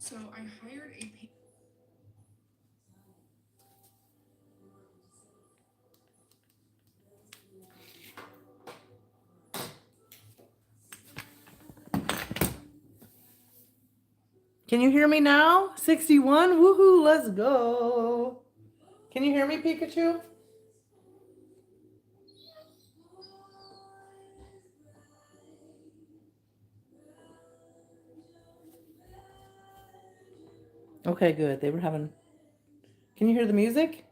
So I hired a Can you hear me now? 61? Woohoo, let's go. Can you hear me, Pikachu? Okay, good. They were having. Can you hear the music?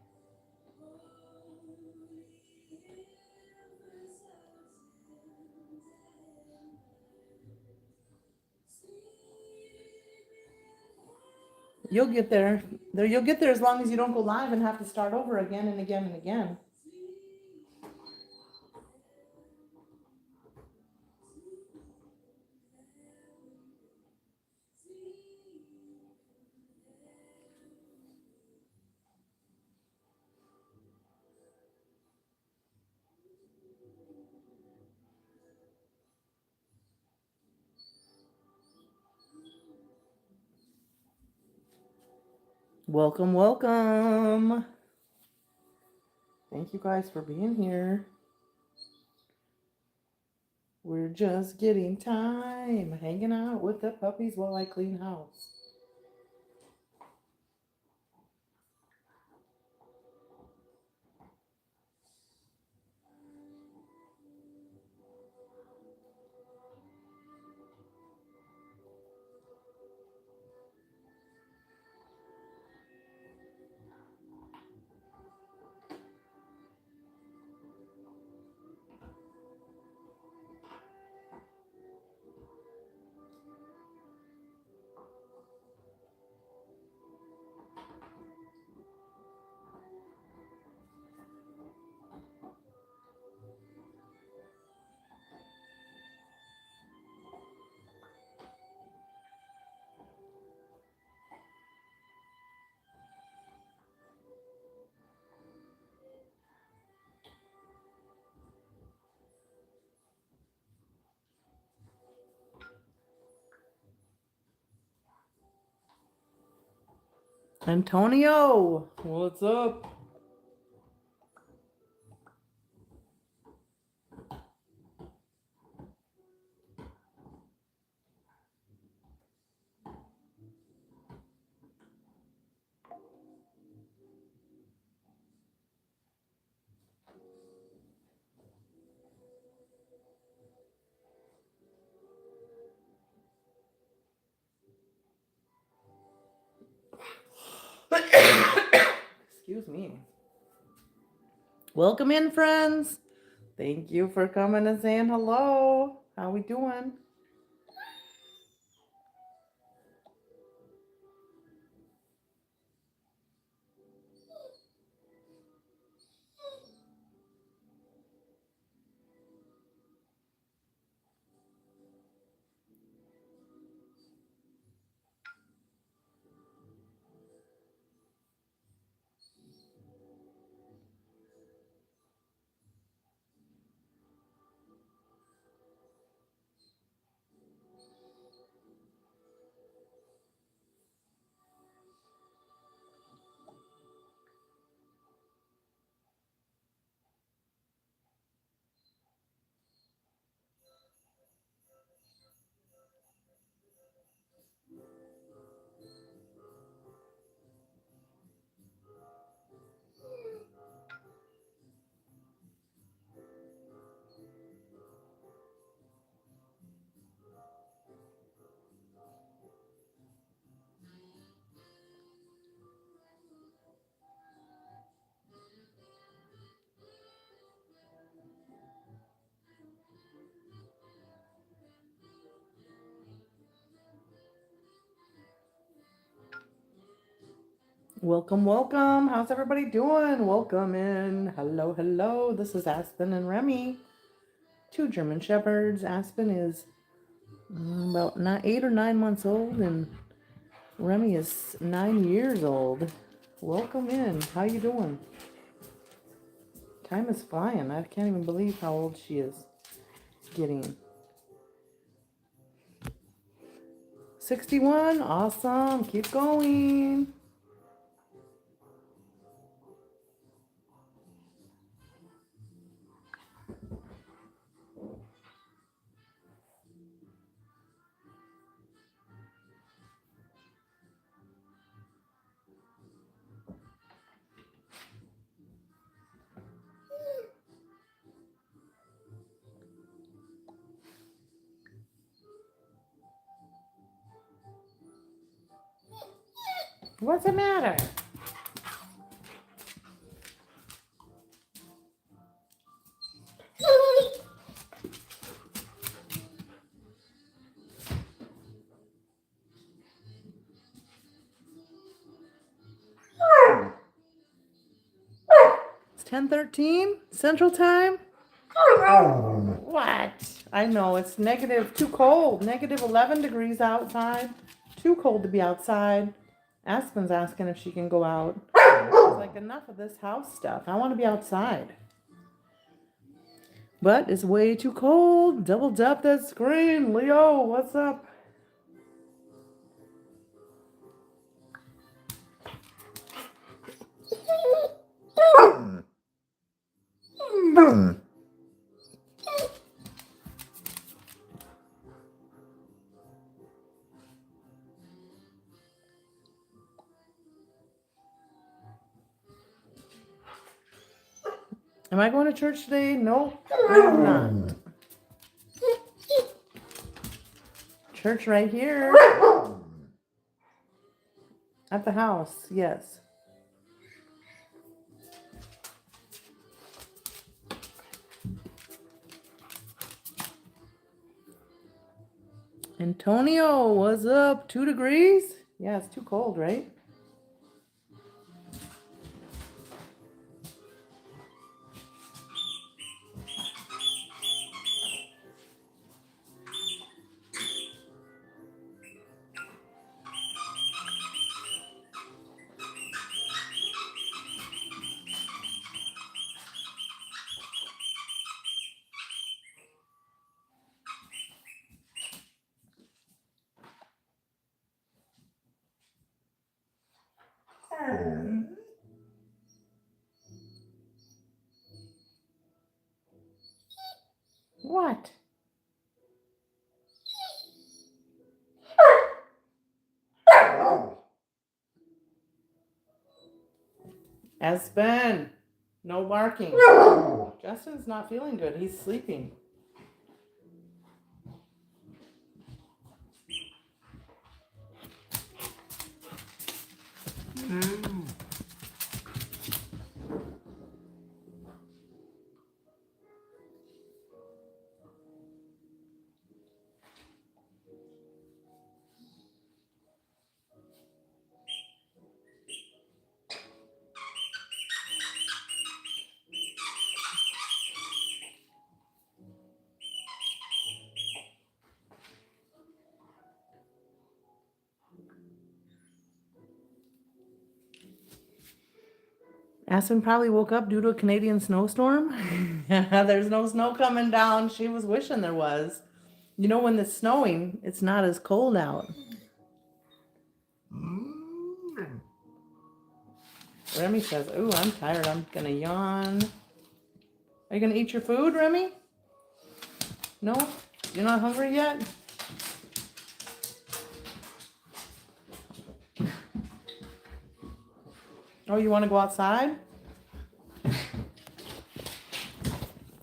You'll get there. You'll get there as long as you don't go live and have to start over again and again and again. Welcome, welcome. Thank you guys for being here. We're just getting time, hanging out with the puppies while I clean house. Antonio, what's up? Excuse me. Welcome in, friends. Thank you for coming and saying hello. How we doing? Welcome, welcome. How's everybody doing? Welcome in. Hello, hello. This is Aspen and Remy, two German Shepherds. Aspen is about 8 or 9 months old, and Remy is 9 years old. Welcome in. How you doing? Time is flying. I can't even believe how old she is getting. 61. Awesome. Keep going. What's the matter? It's 10:13 Central Time. What? I know it's negative, too cold. Negative 11 degrees outside. Too cold to be outside. Aspen's asking if she can go out. She's like, enough of this house stuff. I want to be outside. But it's way too cold. Double tap that screen. Leo, what's up? Am I going to church today? No, I'm not. Church right here. At the house, yes. Antonio, what's up? 2 degrees? Yeah, it's too cold, right? What? Aspen, no barking. Justin's not feeling good. He's sleeping. Aspen probably woke up due to a Canadian snowstorm. There's no snow coming down. She was wishing there was. You know, when it's snowing, it's not as cold out. Remy says, ooh, I'm tired. I'm going to yawn. Are you going to eat your food, Remy? No? You're not hungry yet? Oh, you want to go outside?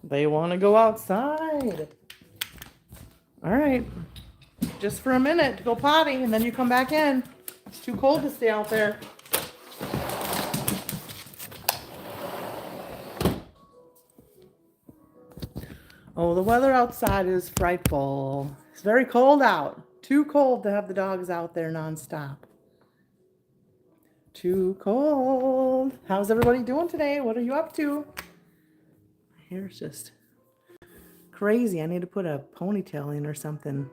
They want to go outside. All right. Just for a minute to go potty, and then you come back in. It's too cold to stay out there. Oh, the weather outside is frightful. It's very cold out. Too cold to have the dogs out there nonstop. Too cold. How's everybody doing today? What are you up to? My hair's just crazy. I need to put a ponytail in or something.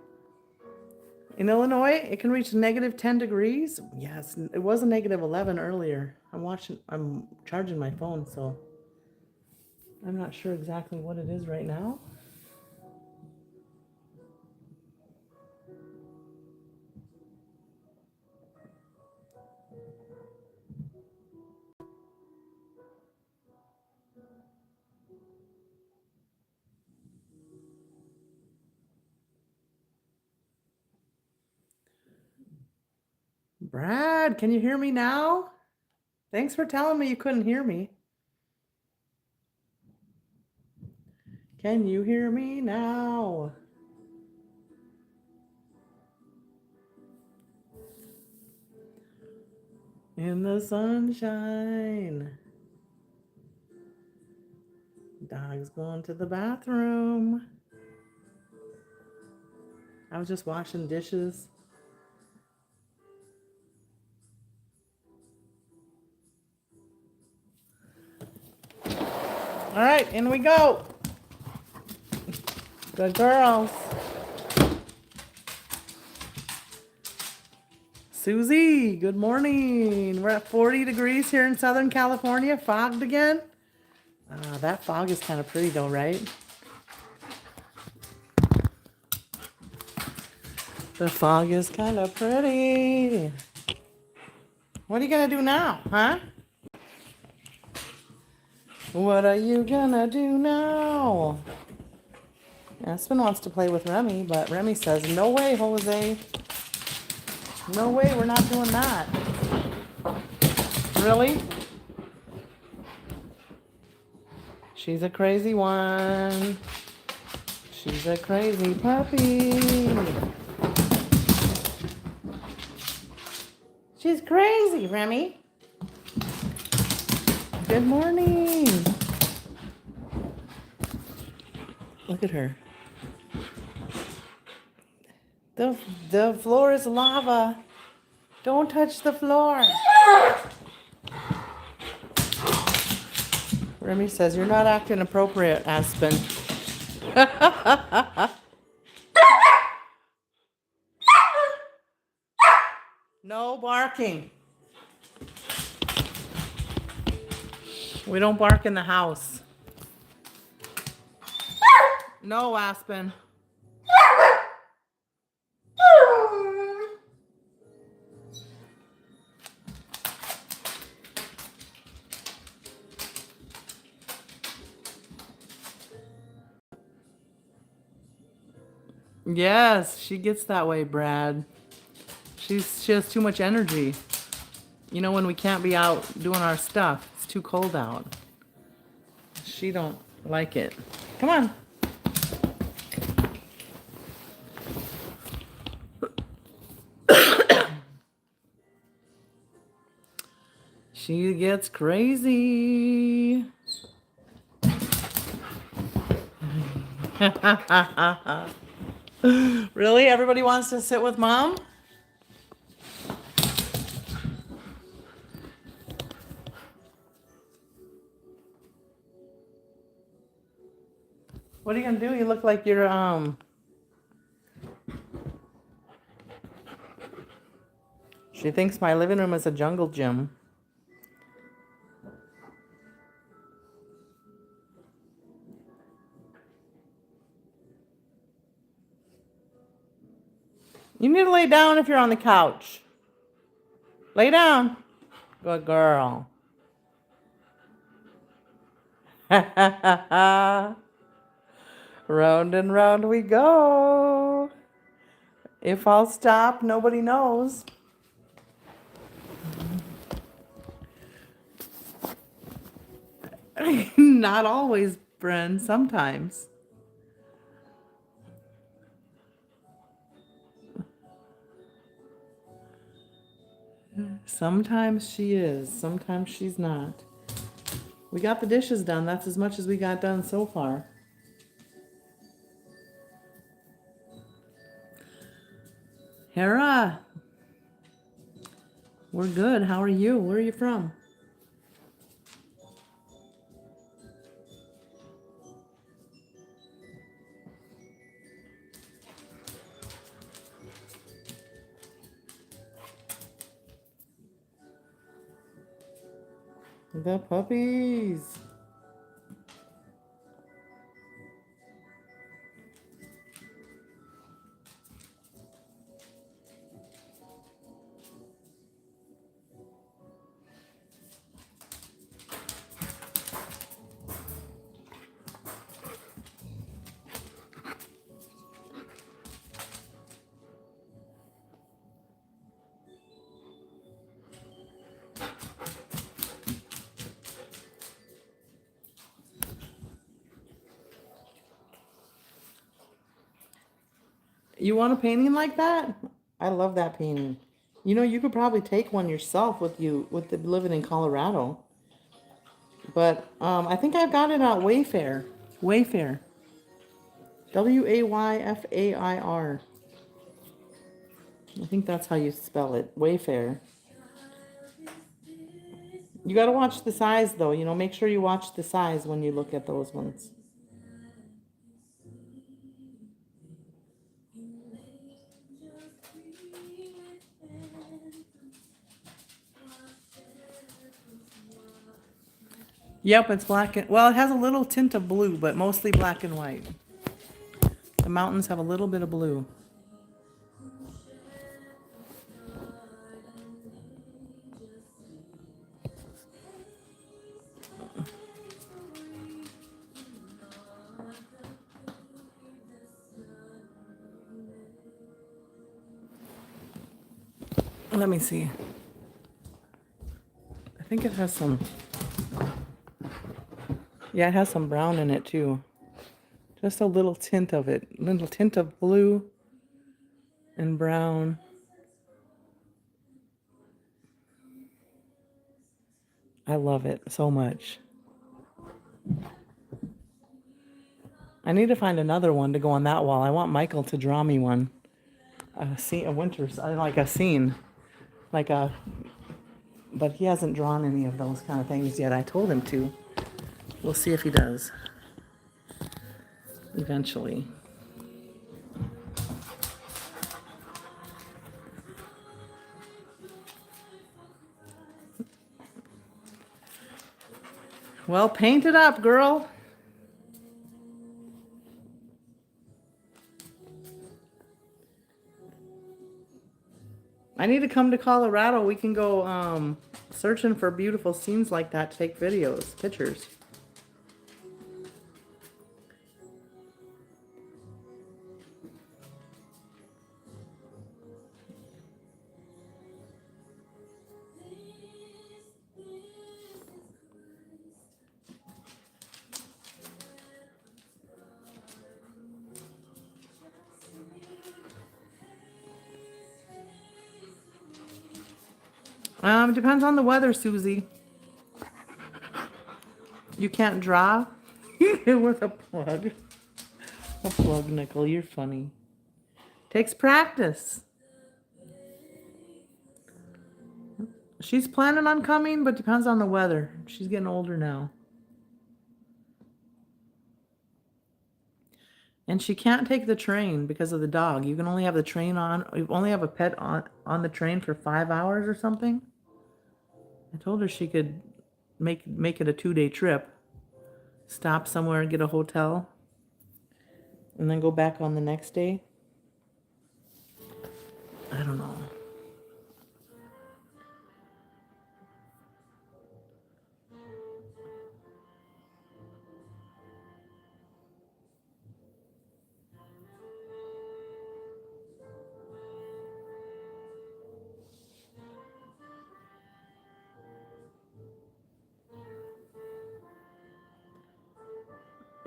In Illinois, it can reach negative 10 degrees. Yes, it was a negative 11 earlier. I'm charging my phone, so I'm not sure exactly what it is right now. Brad, can you hear me now? Thanks for telling me you couldn't hear me. Can you hear me now? In the sunshine. Dog's going to the bathroom. I was just washing dishes. All right, in we go. Good girls. Susie, good morning. We're at 40 degrees here in Southern California. Fogged again. That fog is kind of pretty though, right? The fog is kind of pretty. What are you going to do now, huh? What are you going to do now? Aspen wants to play with Remy, but Remy says, no way, Jose. No way, we're not doing that. Really? She's a crazy one. She's a crazy puppy. She's crazy, Remy. Good morning. Look at her. The floor is lava. Don't touch the floor. Remy says, you're not acting appropriate, Aspen. No barking. We don't bark in the house. No, Aspen. Yes, she gets that way, Brad. She has too much energy. You know, when we can't be out doing our stuff, it's too cold out. She don't like it. Come on. She gets crazy. Really? Everybody wants to sit with Mom? What are you gonna do? You look like you're She thinks my living room is a jungle gym. You need to lay down if you're on the couch. Lay down. Good girl. Round and round we go. If I'll stop, nobody knows. Not always, Bren. Sometimes. Sometimes she is. Sometimes she's not. We got the dishes done. That's as much as we got done so far. Hera. We're good. How are you? Where are you from? The puppies. You want a painting like that? I love that painting. You know, you could probably take one yourself with the living in Colorado. But I think I've got it at Wayfair. Wayfair. Wayfair. I think that's how you spell it. Wayfair. You got to watch the size though. You know, make sure you watch the size when you look at those ones. Yep, it's black and, well, it has a little tint of blue, but mostly black and white. The mountains have a little bit of blue. Let me see. I think it has some, yeah, it has some brown in it too. Just a little tint of it. Little tint of blue and brown. I love it so much. I need to find another one to go on that wall. I want Michael to draw me one. A winter's, like a scene. Like a, but he hasn't drawn any of those kind of things yet. I told him to. We'll see if he does. Eventually. Well, paint it up, girl. I need to come to Colorado. We can go searching for beautiful scenes like that to take videos, pictures. Depends on the weather, Susie. You can't draw with a plug. A plug, Nickel. You're funny. Takes practice. She's planning on coming, but depends on the weather. She's getting older now. And she can't take the train because of the dog. You can only have the train on. You only have a pet on the train for 5 hours or something. I told her she could make it a 2-day trip. Stop somewhere and get a hotel. And then go back on the next day. I don't know.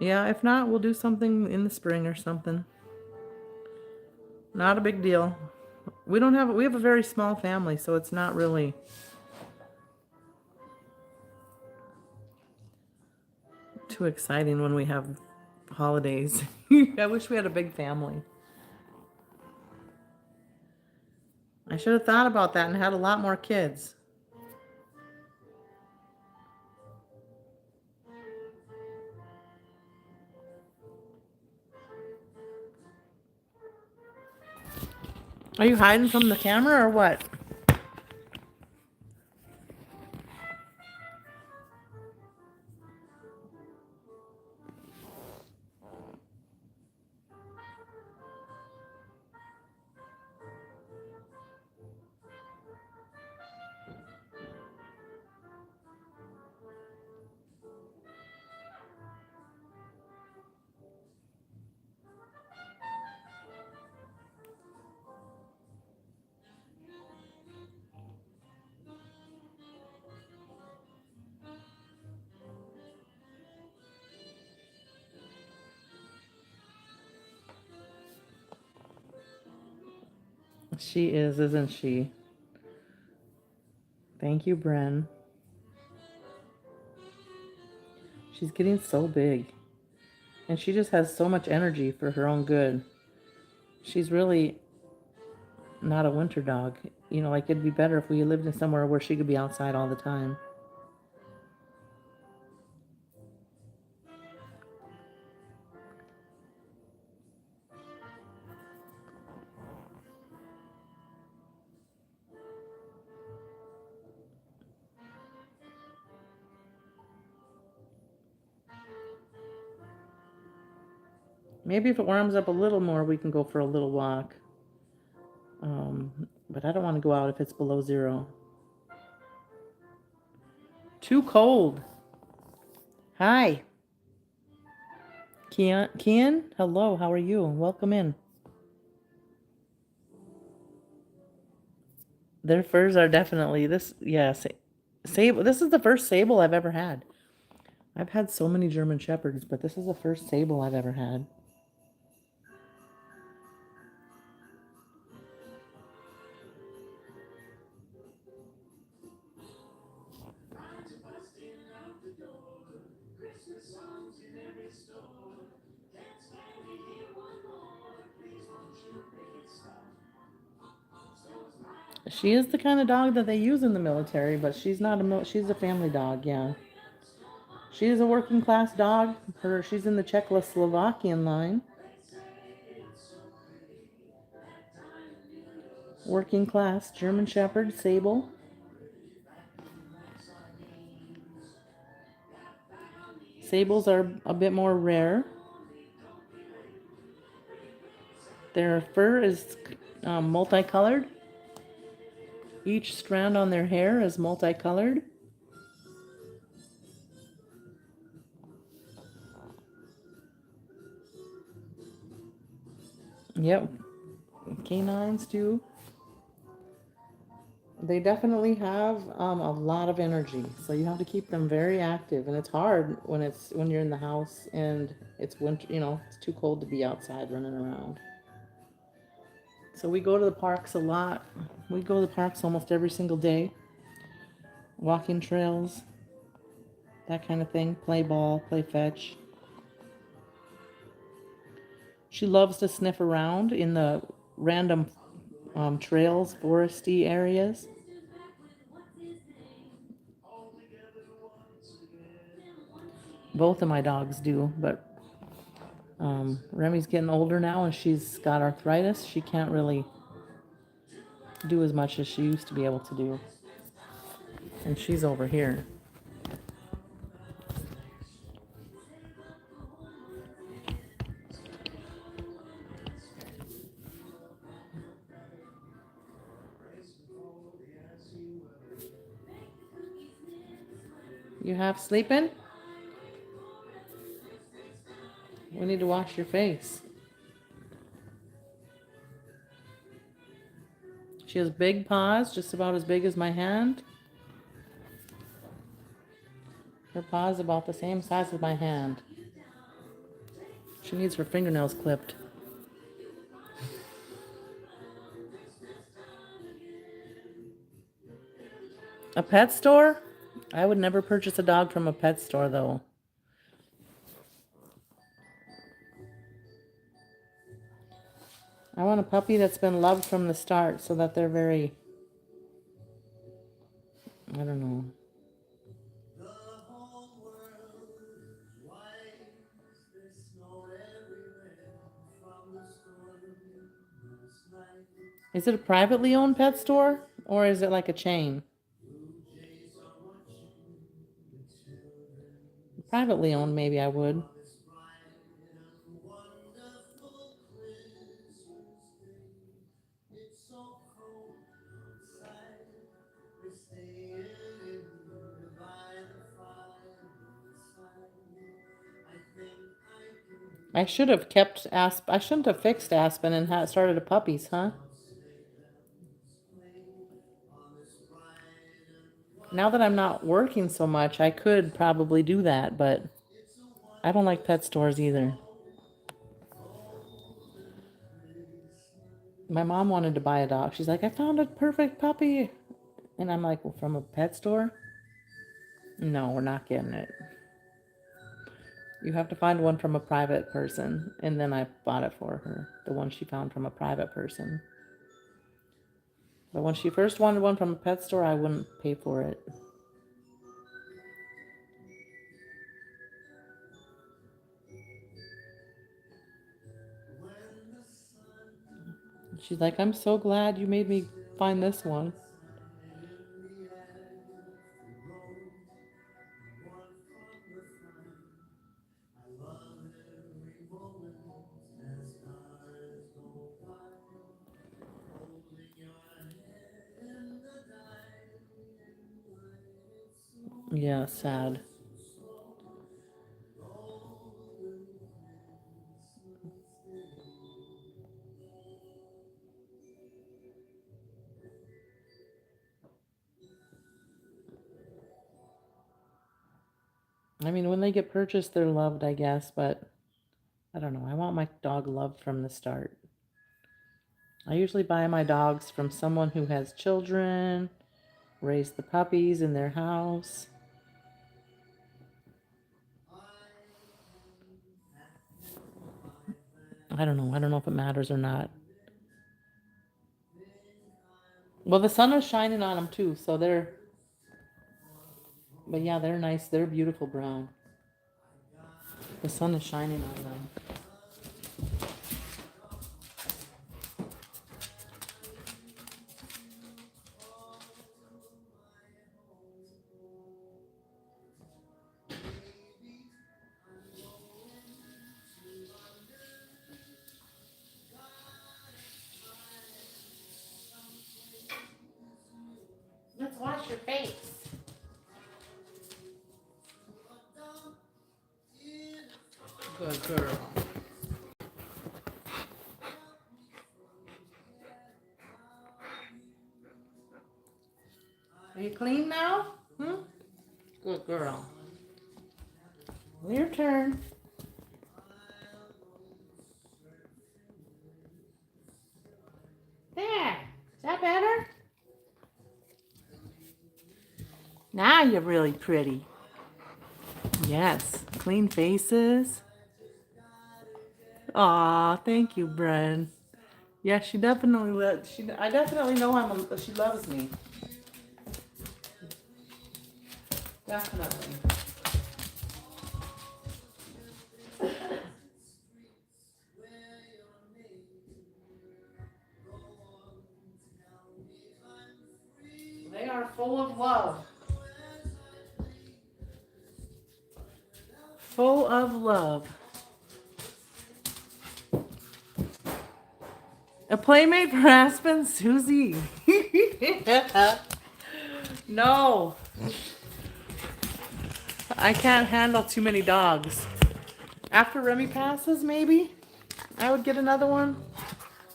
Yeah, if not, we'll do something in the spring or something. Not a big deal. We have a very small family, so it's not really too exciting when we have holidays. I wish we had a big family. I should have thought about that and had a lot more kids. Are you hiding from the camera or what? She is, isn't she? Thank you, Bren. She's getting so big. And she just has so much energy for her own good. She's really not a winter dog. You know, like it'd be better if we lived in somewhere where she could be outside all the time. Maybe if it warms up a little more, we can go for a little walk. But I don't want to go out if it's below 0. Too cold. Hi. Kian, hello, how are you? Welcome in. Their furs are definitely sable. This is the first sable I've ever had. I've had so many German Shepherds, but this is the first sable I've ever had. She is the kind of dog that they use in the military, but she's not she's a family dog, yeah. She is a working class dog. She's in the Czechoslovakian line. Working class German Shepherd, sable. Sables are a bit more rare. Their fur is multicolored. Each strand on their hair is multicolored. Yep. Canines too. They definitely have a lot of energy, so you have to keep them very active, and it's hard when you're in the house and it's winter. You know, it's too cold to be outside running around. So we go to the parks a lot. We go to the parks almost every single day. Walking trails, that kind of thing. Play ball, play fetch. She loves to sniff around in the random trails, foresty areas. Both of my dogs do, but Remy's getting older now and she's got arthritis. She can't really do as much as she used to be able to do. And she's over here. You half sleeping? We need to wash your face. She has big paws, just about as big as my hand. Her paw's about the same size as my hand. She needs her fingernails clipped. A pet store? I would never purchase a dog from a pet store, though. I want a puppy that's been loved from the start so that they're very, I don't know. Is it a privately owned pet store or is it like a chain? Privately owned, maybe I would. I should have kept I shouldn't have fixed Aspen and started a puppies, huh? Now that I'm not working so much, I could probably do that, but I don't like pet stores either. My mom wanted to buy a dog. She's like, I found a perfect puppy. And I'm like, well, from a pet store? No, we're not getting it. You have to find one from a private person. And then I bought it for her, the one she found from a private person. But when she first wanted one from a pet store, I wouldn't pay for it. She's like, I'm so glad you made me find this one. Yeah, sad. I mean, when they get purchased, they're loved, I guess, but I don't know. I want my dog loved from the start. I usually buy my dogs from someone who has children, raised the puppies in their house. I don't know. I don't know if it matters or not. Well, the sun is shining on them too, so they're, but yeah, they're nice. They're beautiful brown. The sun is shining on them. Let's wash your face. Good girl. Are you clean now? Good girl. Your turn. There. Is that better? Now you're really pretty. Yes. Clean faces. Aw, thank you, Bren. Yeah, she definitely I definitely know she loves me. Definitely. They are full of love. Full of love. A playmate for Aspen, Susie. No. I can't handle too many dogs. After Remy passes, maybe I would get another one.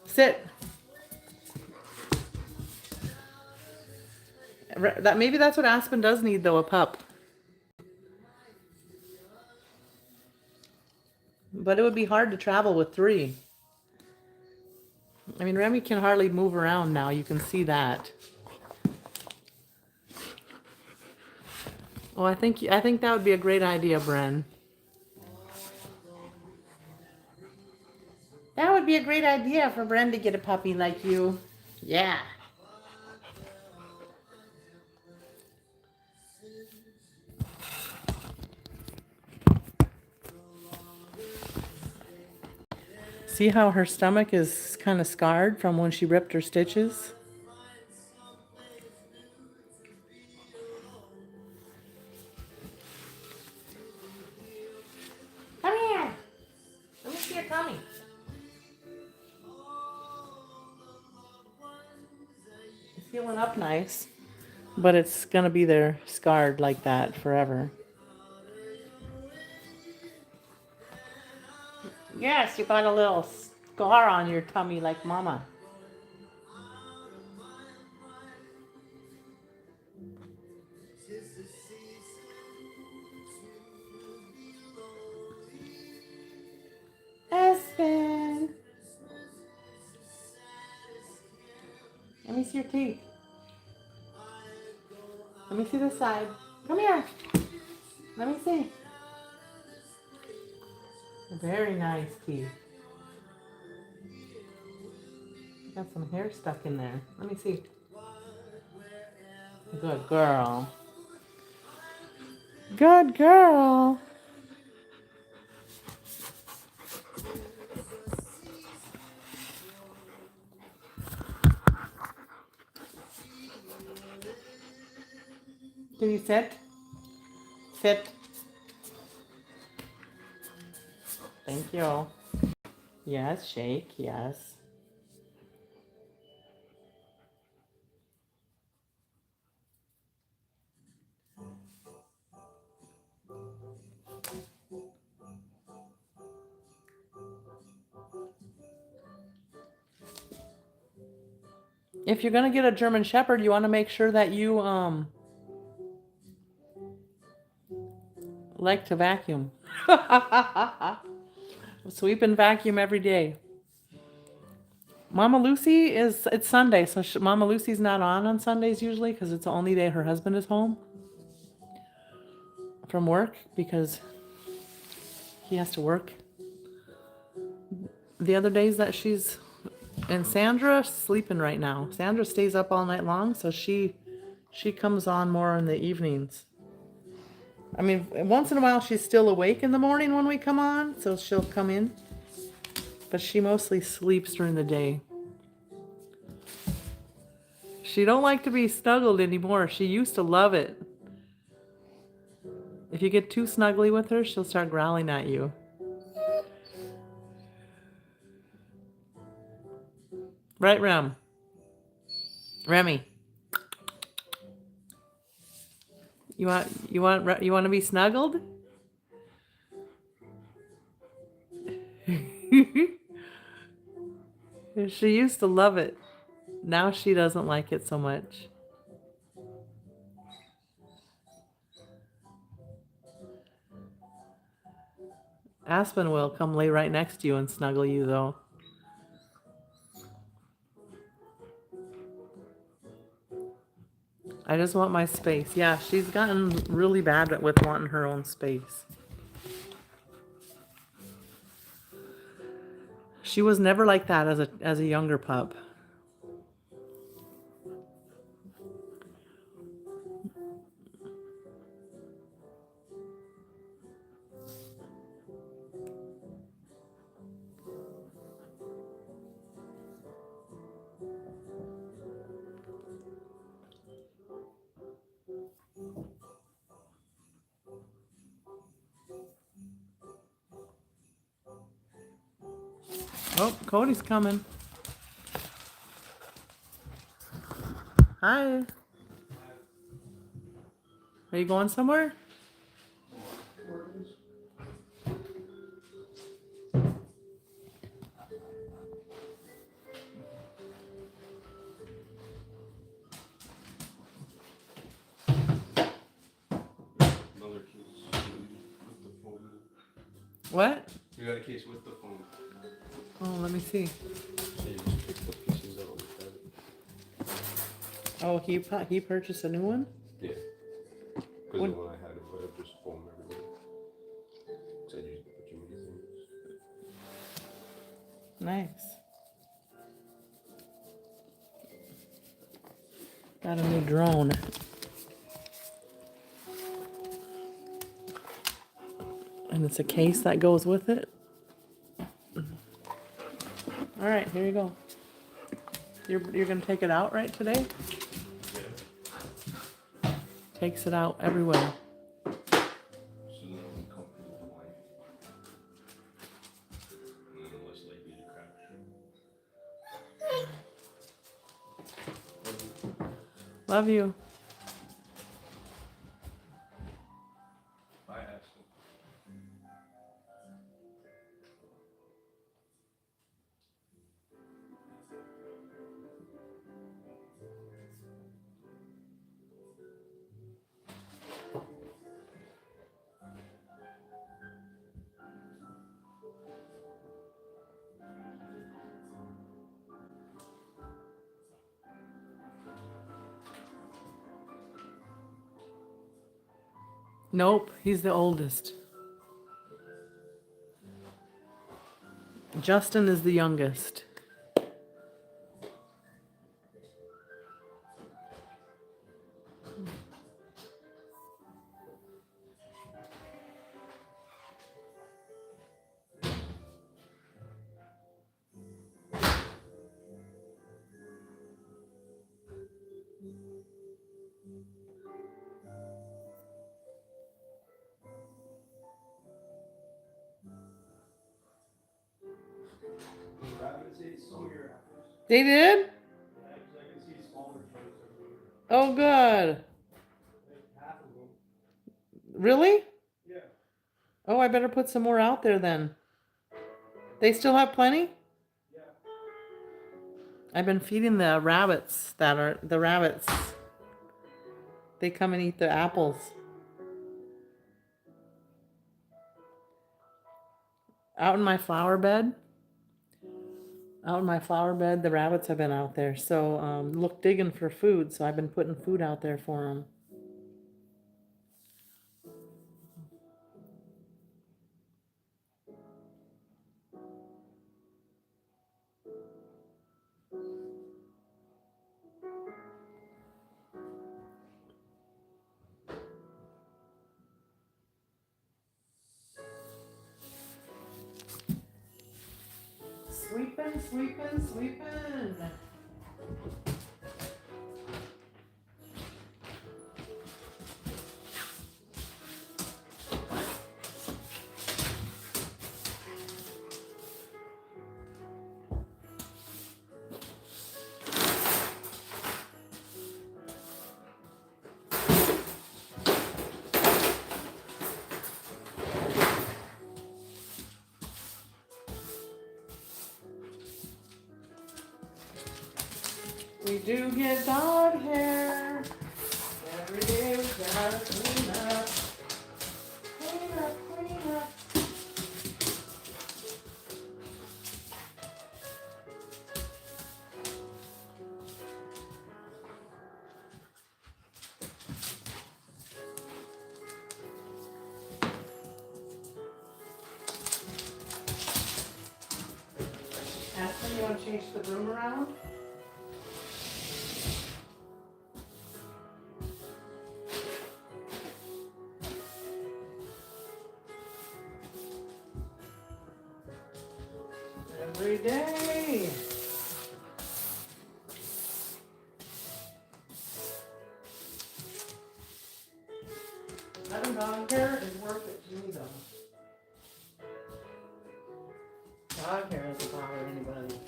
Sit. Maybe that's what Aspen does need, though, a pup. But it would be hard to travel with 3. I mean, Remy can hardly move around now. You can see that. Oh, I think that would be a great idea, Bren. That would be a great idea for Bren to get a puppy like you. Yeah. See how her stomach is kind of scarred from when she ripped her stitches? Come here. Let me see your tummy. It's healing up nice, but it's going to be there scarred like that forever. Yes, you got a little scar on your tummy like Mama. Aspen. see your teeth. Let me see this side. Come here. Let me see. Very nice teeth. Got some hair stuck in there. Let me see. Good girl. Good girl. Can you sit? Sit. Thank you. Yes, shake. Yes. If you're gonna get a German Shepherd, you want to make sure that you like to vacuum. Sweep and vacuum every day. Mama Lucy it's Sunday, so Mama Lucy's not on Sundays usually because it's the only day her husband is home from work because he has to work the other days that she's. And Sandra's sleeping right now. Sandra stays up all night long, so she comes on more in the evenings. I mean, once in a while she's still awake in the morning when we come on, so she'll come in. But she mostly sleeps during the day. She don't like to be snuggled anymore. She used to love it. If you get too snuggly with her, she'll start growling at you. Right, Rem? Remy. You want to be snuggled? She used to love it. Now she doesn't like it so much. Aspen will come lay right next to you and snuggle you, though. I just want my space. Yeah, she's gotten really bad with wanting her own space. She was never like that as a younger pup. Oh, Cody's coming. Hi. Are you going somewhere? What? You got a case with the phone. Oh, let me see. So you just pick the pieces out like that. Oh, he purchased a new one? Yeah. Because the one I had, it would have just foam everywhere. So I used it for too many things. Nice. Got a new drone. And it's a case that goes with it. All right, here you go. You're gonna take it out right today? Yeah. Takes it out everywhere. So then I'll be comfortable flying. And then less likely to crash. Love you. Bye, Aston. Nope, he's the oldest. Justin is the youngest. They did? Oh, good. Really? Yeah. Oh, I better put some more out there then. They still have plenty? Yeah. I've been feeding the rabbits that are the rabbits. They come and eat the apples. Out in my flower bed. Out in my flower bed, the rabbits have been out there. So look, digging for food. So I've been putting food out there for them. Sweeping, sweeping, sweeping. We do get dog hair. Every day we gotta clean up. Clean up, clean up. Aspen, you want to change the broom around? Every day. Having dog hair is worth it to me though. Dog hair doesn't bother anybody.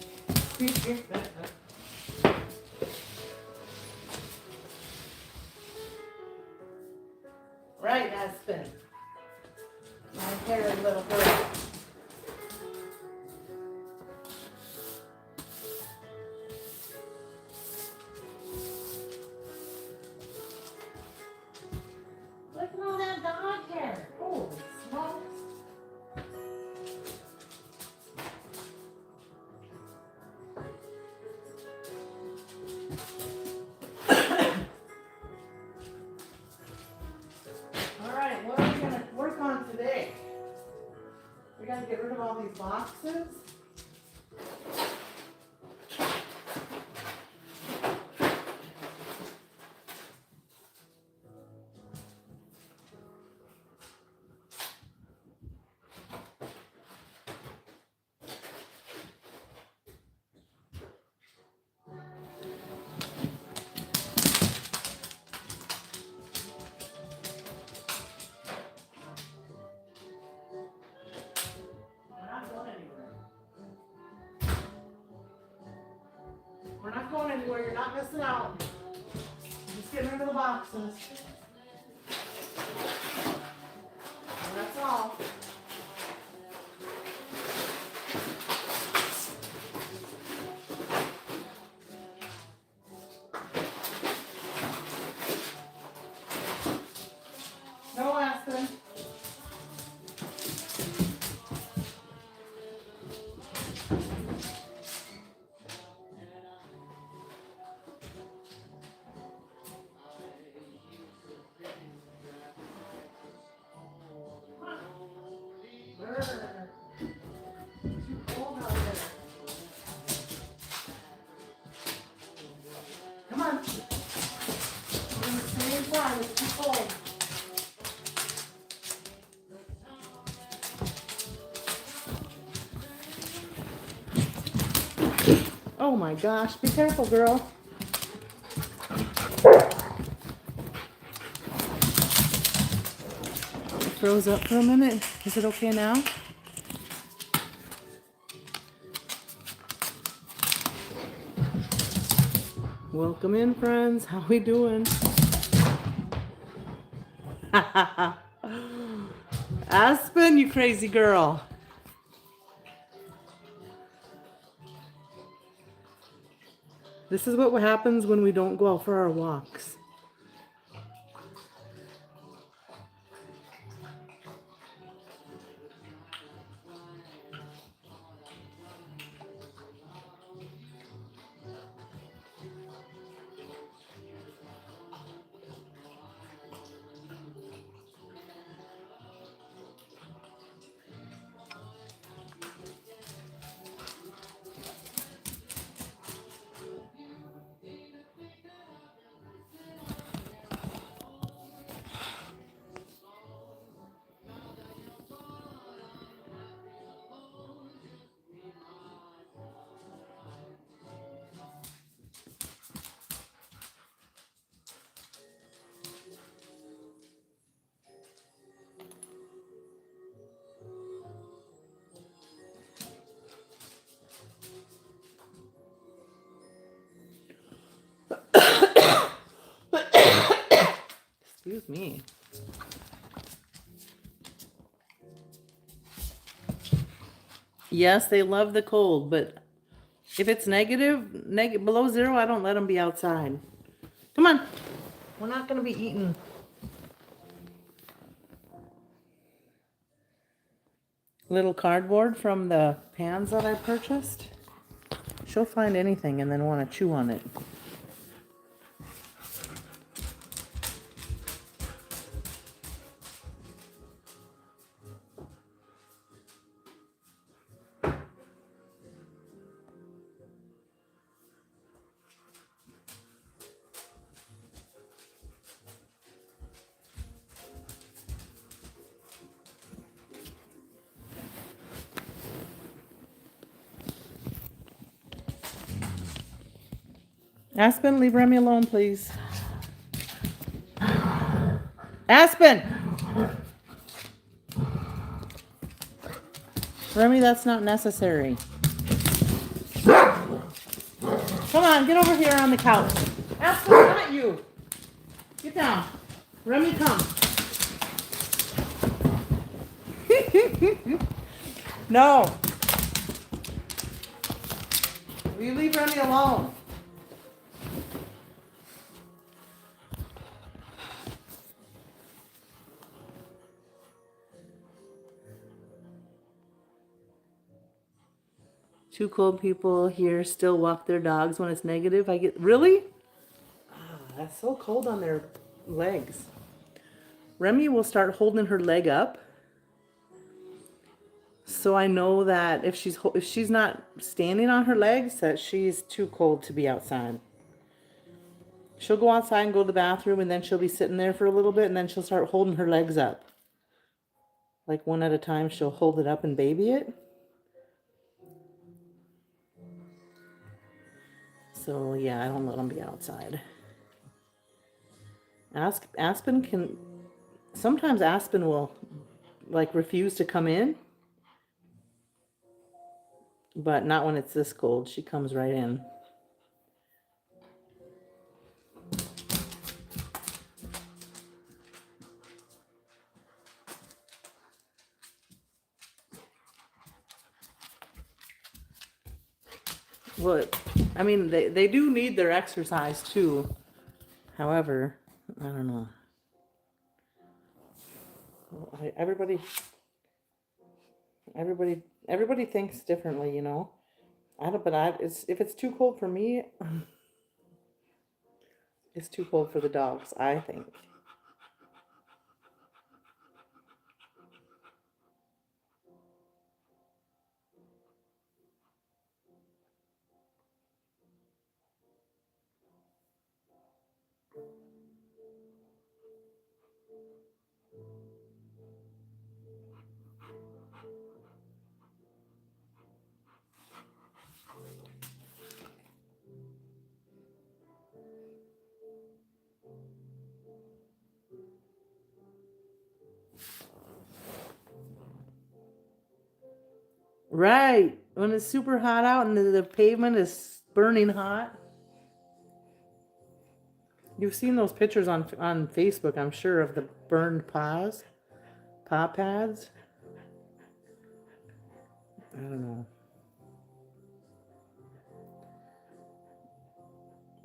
Right, Aspen. My hair, little girl. Look at all that dog hair. Holy smokes. All right, what are we going to work on today? We got to get rid of all these boxes. We're not going anywhere. You're not missing out. Just getting rid of the boxes. And that's all. No, Aspen. Too cold out there. Come on. We're gonna stay inside. It's too cold. Oh my gosh, be careful, girl. It froze up for a minute. Is it okay now? Welcome in, friends. How we doing? Aspen, you crazy girl. This is what happens when we don't go out for our walks. Excuse me. Yes, they love the cold, but if it's below zero, I don't let them be outside. Come on. We're not going to be eating. Little cardboard from the pans that I purchased. She'll find anything and then want to chew on it. Aspen, leave Remy alone, please. Aspen! Remy, that's not necessary. Come on, get over here on the couch. Aspen, not you. Get down. Remy, come. No. Will you leave Remy alone? Two cold people here still walk their dogs when it's negative. I get, really? That's so cold on their legs. Remy will start holding her leg up. So I know that if she's not standing on her legs, that she's too cold to be outside. She'll go outside and go to the bathroom, and then she'll be sitting there for a little bit, and then she'll start holding her legs up. Like one at a time, she'll hold it up and baby it. So yeah, I don't let them be outside. Aspen can, sometimes Aspen will like refuse to come in, but not when it's this cold. She comes right in. Well, I mean, they do need their exercise too. However, I don't know. Everybody thinks differently, you know. If it's too cold for me, it's too cold for the dogs, I think. Right. When it's super hot out and the pavement is burning hot. You've seen those pictures on Facebook, I'm sure, of the burned paw pads. I don't know.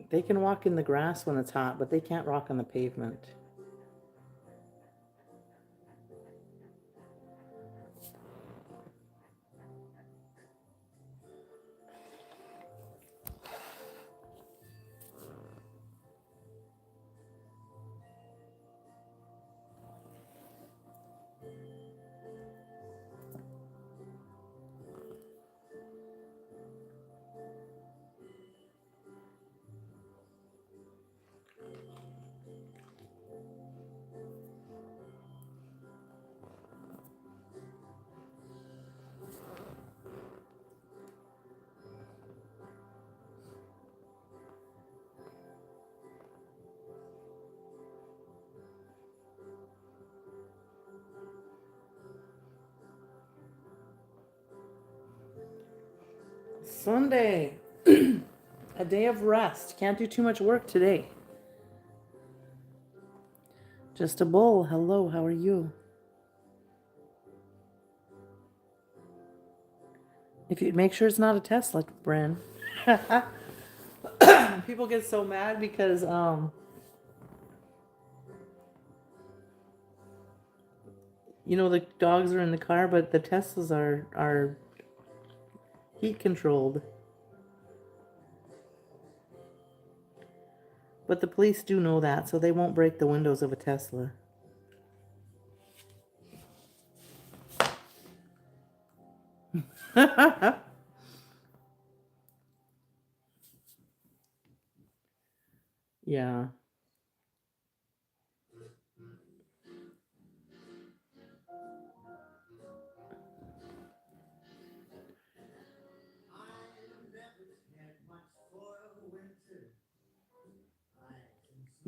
They can walk in the grass when it's hot, but they can't walk on the pavement. Sunday. A day of rest. Can't do too much work today. Just a bowl. Hello, how are you? If you make sure it's not a Tesla, Bren. People get so mad because you know, the dogs are in the car, but the Teslas are heat controlled. But the police do know that, so they won't break the windows of a Tesla. Yeah.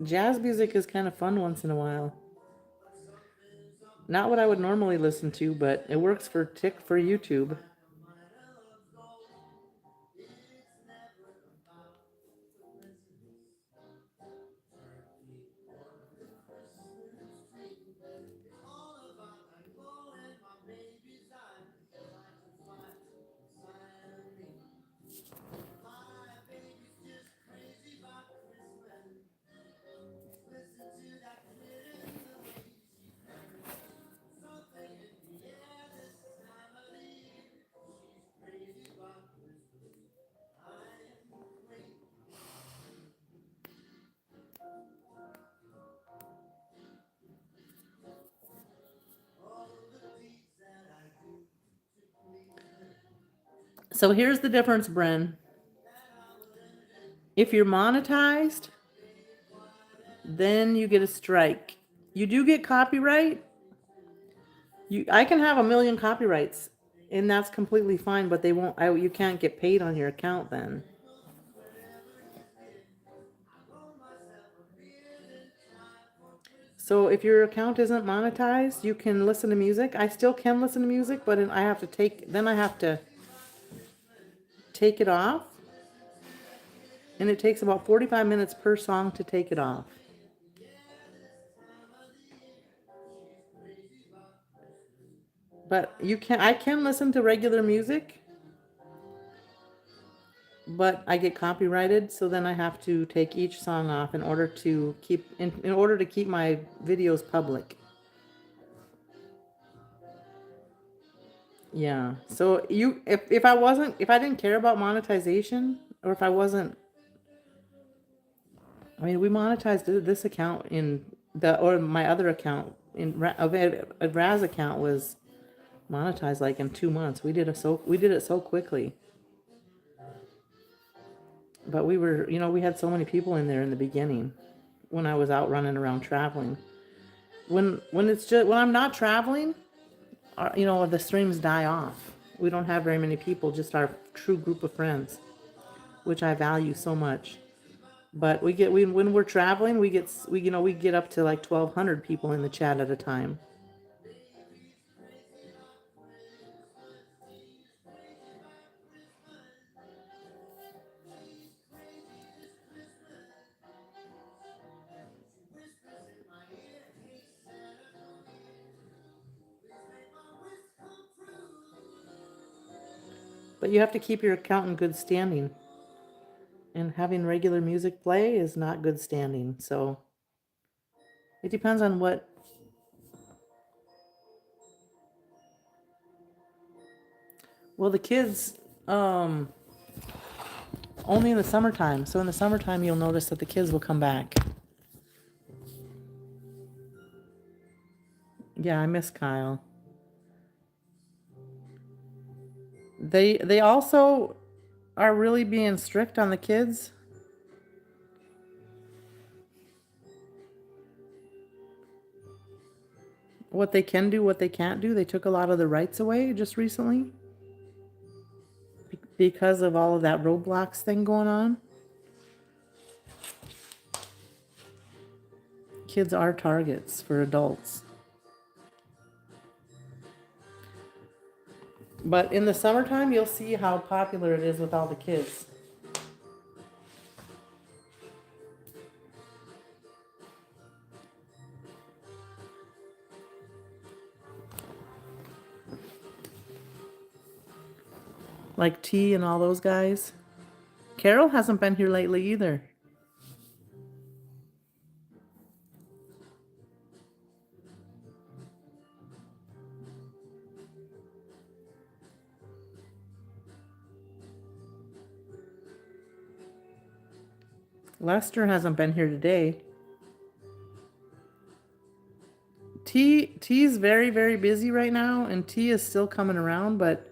Jazz music is kind of fun once in a while. Not what I would normally listen to, but it works for YouTube. So here's the difference, Bren. If you're monetized, then you get a strike. You do get copyright. I can have 1 million copyrights, and that's completely fine, but they won't. You can't get paid on your account then. So if your account isn't monetized, you can listen to music. I still can listen to music, but I have to take it off. And it takes about 45 minutes per song to take it off. But I can listen to regular music, but I get copyrighted, so then I have to take each song off in order to keep my videos public. Yeah. So if I didn't care about monetization, or if I wasn't, I mean, we monetized this account or my other account a Raz account was monetized like in 2 months. We did it so quickly. But we had so many people in there in the beginning when I was out running around traveling. When I'm not traveling, the streams die off. We don't have very many people, just our true group of friends, which I value so much. But when we're traveling, we get up to like 1,200 people in the chat at a time. But you have to keep your account in good standing. And having regular music play is not good standing. So it depends on what. Well, the kids, only in the summertime. So in the summertime, you'll notice that the kids will come back. Yeah, I miss Kyle. They also are really being strict on the kids. What they can do, what they can't do. They took a lot of the rights away just recently because of all of that Roblox thing going on. Kids are targets for adults. But in the summertime, you'll see how popular it is with all the kids. Like T and all those guys. Carol hasn't been here lately either. Lester hasn't been here today. T's very, very busy right now, and T is still coming around, but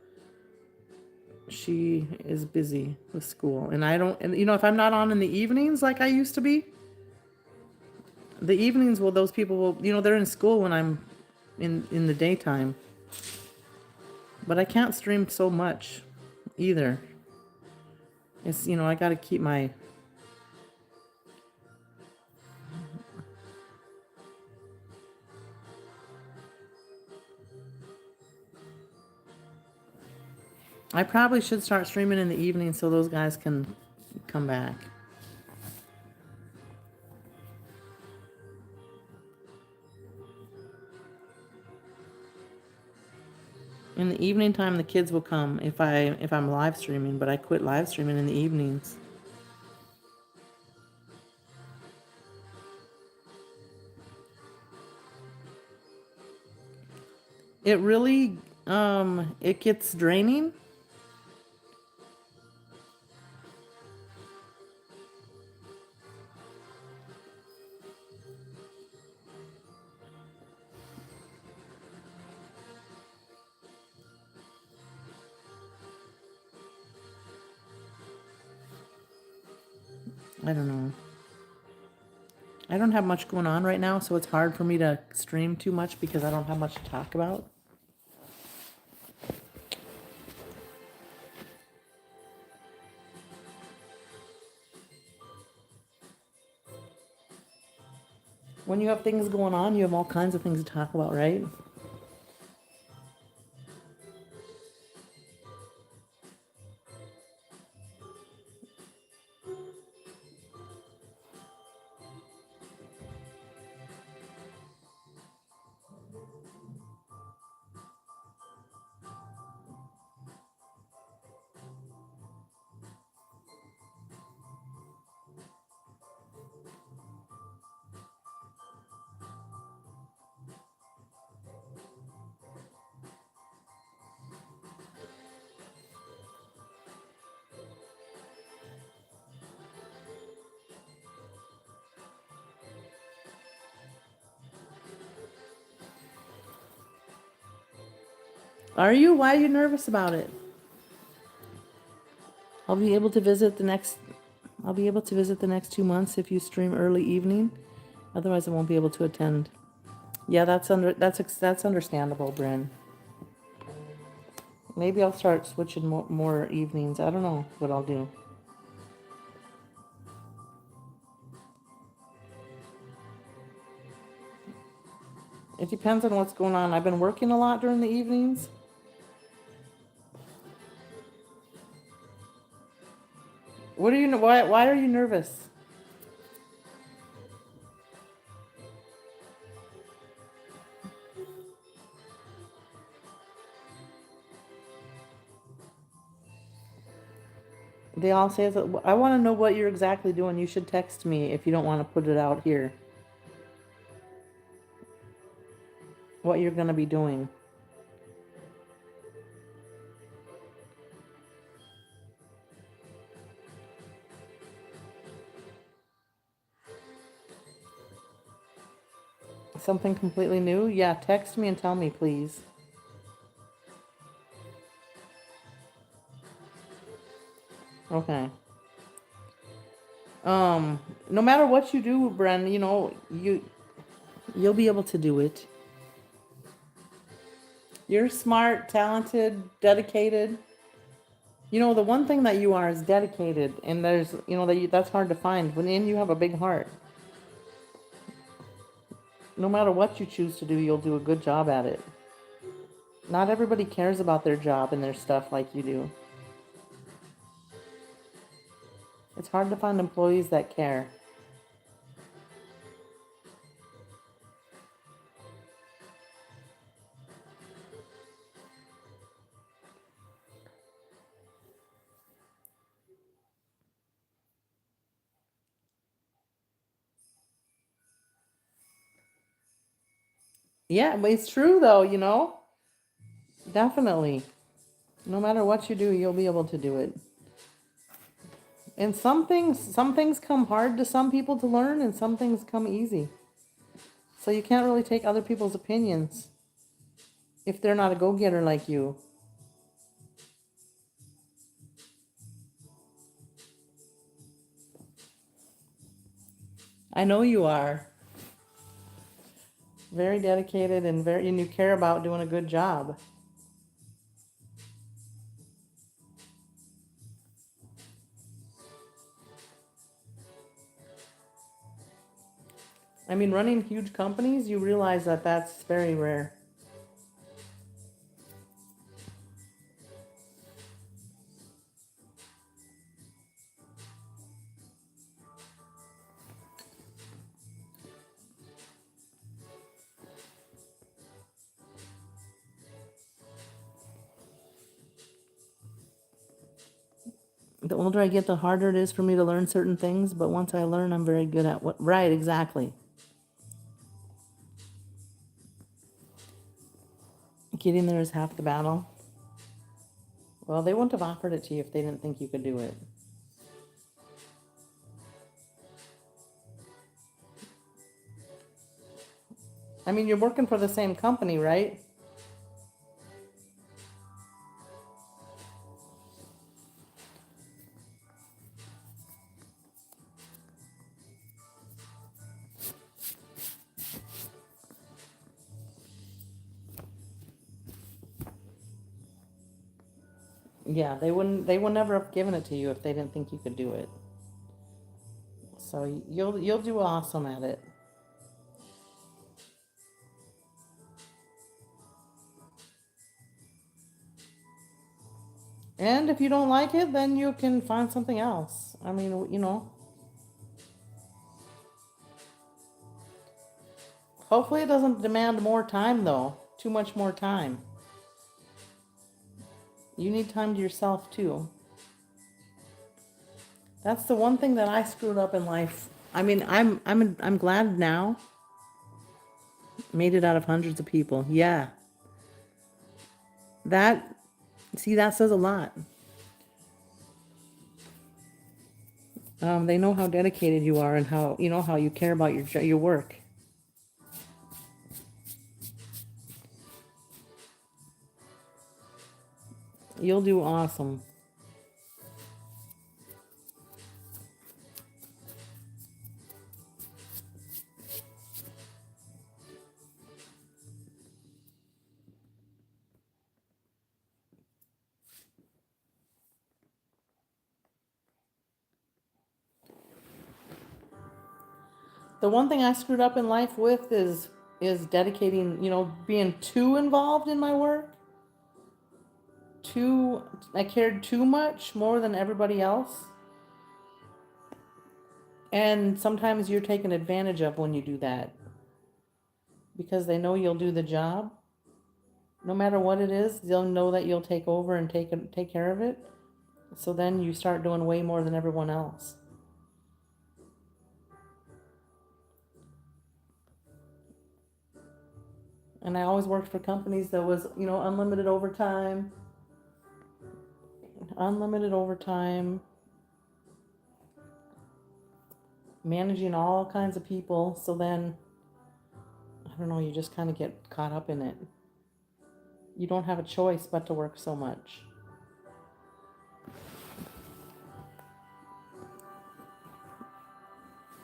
she is busy with school. And I don't, and if I'm not on in the evenings like I used to be, the evenings, well, those people will, they're in school when I'm in the daytime. But I can't stream so much either. It's, I got to keep my. I probably should start streaming in the evening so those guys can come back. In the evening time, the kids will come if I'm live streaming, but I quit live streaming in the evenings. It really, it gets draining. I don't know. I don't have much going on right now, so it's hard for me to stream too much because I don't have much to talk about. When you have things going on, you have all kinds of things to talk about, right? Are you? Why are you nervous about it? I'll be able to visit the next 2 months if you stream early evening. Otherwise, I won't be able to attend. Yeah, that's understandable, Bryn. Maybe I'll start switching more evenings. I don't know what I'll do. It depends on what's going on. I've been working a lot during the evenings. Why are you nervous? They all say that. I want to know what you're exactly doing. You should text me if you don't want to put it out here. What you're going to be doing. Something completely new? Yeah, text me and tell me, please. Okay. No matter what you do, Bren, you'll be able to do it. You're smart, talented, dedicated. The one thing that you are is dedicated, and that's hard to find. When you have a big heart. No matter what you choose to do, you'll do a good job at it. Not everybody cares about their job and their stuff like you do. It's hard to find employees that care. Yeah, but it's true though. Definitely. No matter what you do, you'll be able to do it. And some things come hard to some people to learn, and some things come easy. So you can't really take other people's opinions if they're not a go-getter like you. I know you are. Very dedicated and you care about doing a good job. I mean, running huge companies, you realize that that's very rare. The older I get, the harder it is for me to learn certain things, but once I learn, I'm very good at what. Right, exactly. Getting there is half the battle. Well, they wouldn't have offered it to you if they didn't think you could do it. I mean, you're working for the same company, right? Yeah, they would never have given it to you if they didn't think you could do it. So you'll do awesome at it. And if you don't like it, then you can find something else. I mean. Hopefully it doesn't demand more time though. Too much more time. You need time to yourself too. That's the one thing that I screwed up in life. I mean, I'm glad now. Made it out of hundreds of people. Yeah. That that says a lot. They know how dedicated you are and how you care about your work. You'll do awesome. The one thing I screwed up in life with is dedicating, being too involved in my work. I cared too much more than everybody else. And sometimes you're taken advantage of when you do that because they know you'll do the job. No matter what it is, they'll know that you'll take over and take care of it. So then you start doing way more than everyone else. And I always worked for companies that was, unlimited overtime, managing all kinds of people. So then, I don't know, you just kind of get caught up in it. You don't have a choice but to work so much.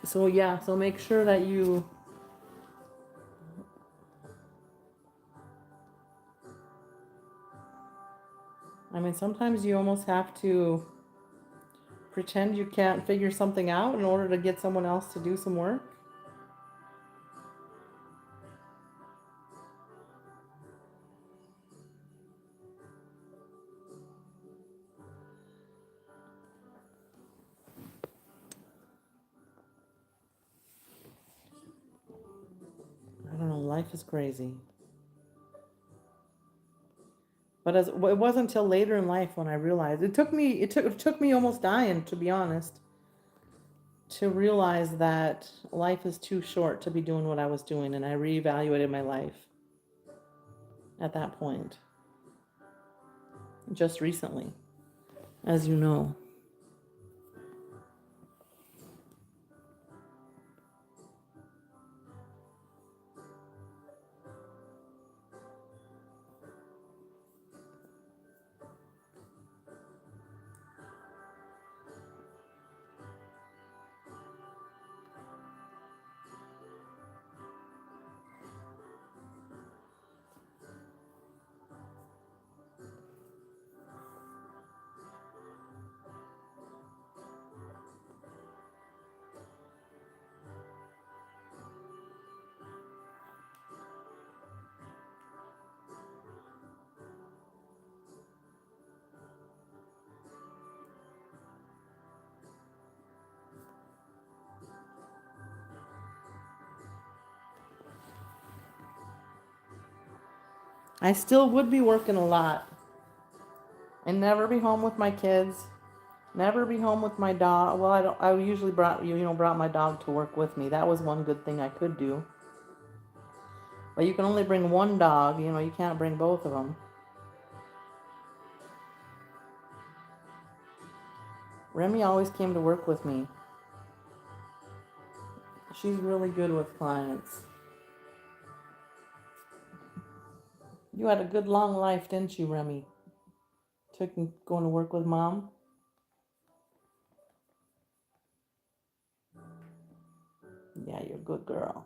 So yeah, so make sure that sometimes you almost have to pretend you can't figure something out in order to get someone else to do some work. I don't know, life is crazy. But it wasn't until later in life when I realized it took me almost dying, to be honest, to realize that life is too short to be doing what I was doing, and I reevaluated my life at that point just recently, as you know. I still would be working a lot and never be home with my kids, never be home with my dog. Well, I usually brought my dog to work with me. That was one good thing I could do. But you can only bring one dog, you can't bring both of them. Remy always came to work with me. She's really good with clients. You had a good long life, didn't you, Remy? Going to work with Mom? Yeah, you're a good girl.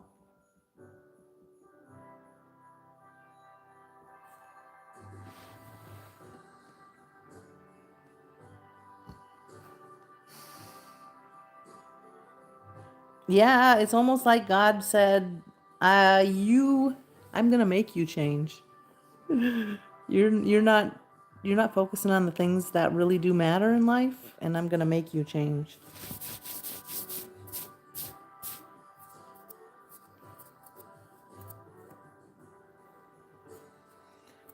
Yeah, it's almost like God said, I'm gonna make you change. You're not focusing on the things that really do matter in life, and I'm gonna make you change.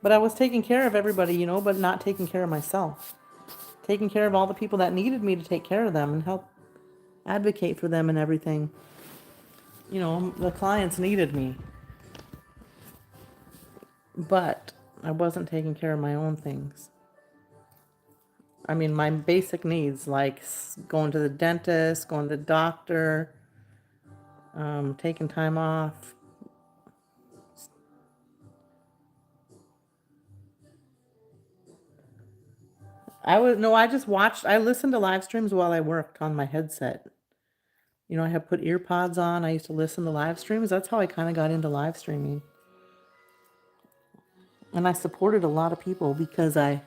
But I was taking care of everybody, but not taking care of myself. Taking care of all the people that needed me to take care of them and help advocate for them and everything. The clients needed me. But I wasn't taking care of my own things. My basic needs, like going to the dentist, going to the doctor, taking time off. I listened to live streams while I worked on my headset. I had put ear pods on. I used to listen to live streams. That's how I kind of got into live streaming. And I supported a lot of people because I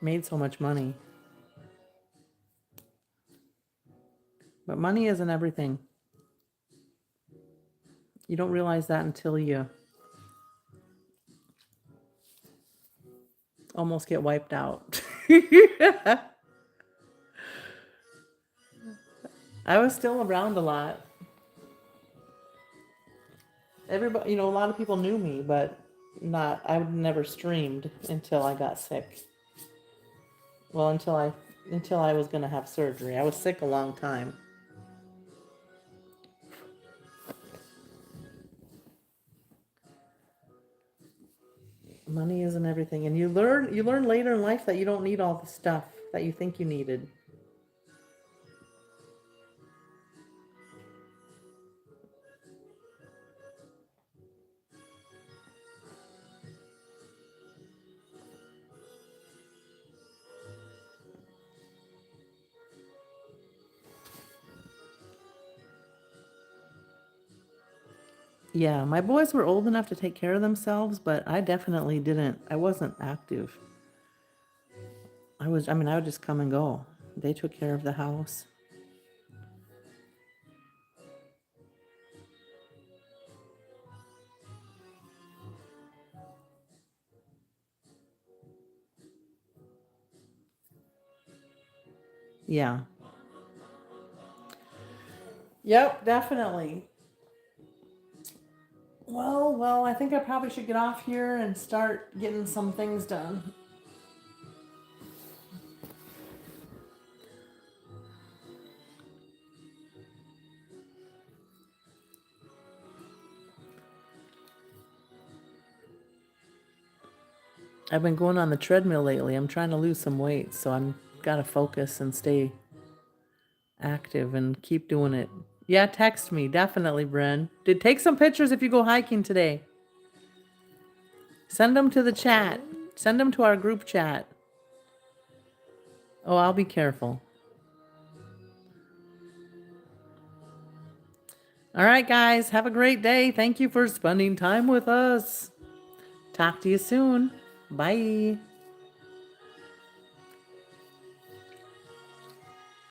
made so much money. But money isn't everything. You don't realize that until you almost get wiped out. I was still around a lot. Everybody, a lot of people knew me, but I never streamed until I got sick. Well, until I was gonna have surgery. I was sick a long time. Money isn't everything, and you learn later in life that you don't need all the stuff that you think you needed. Yeah, my boys were old enough to take care of themselves, but I definitely didn't. I wasn't active. I would just come and go. They took care of the house. Yeah. Yep, definitely. Well, I think I probably should get off here and start getting some things done. I've been going on the treadmill lately. I'm trying to lose some weight, so I'm gotta focus and stay active and keep doing it. Yeah, text me, definitely, Bren. Take some pictures if you go hiking today. Send them to the chat. Send them to our group chat. Oh, I'll be careful. All right, guys, have a great day. Thank you for spending time with us. Talk to you soon. Bye.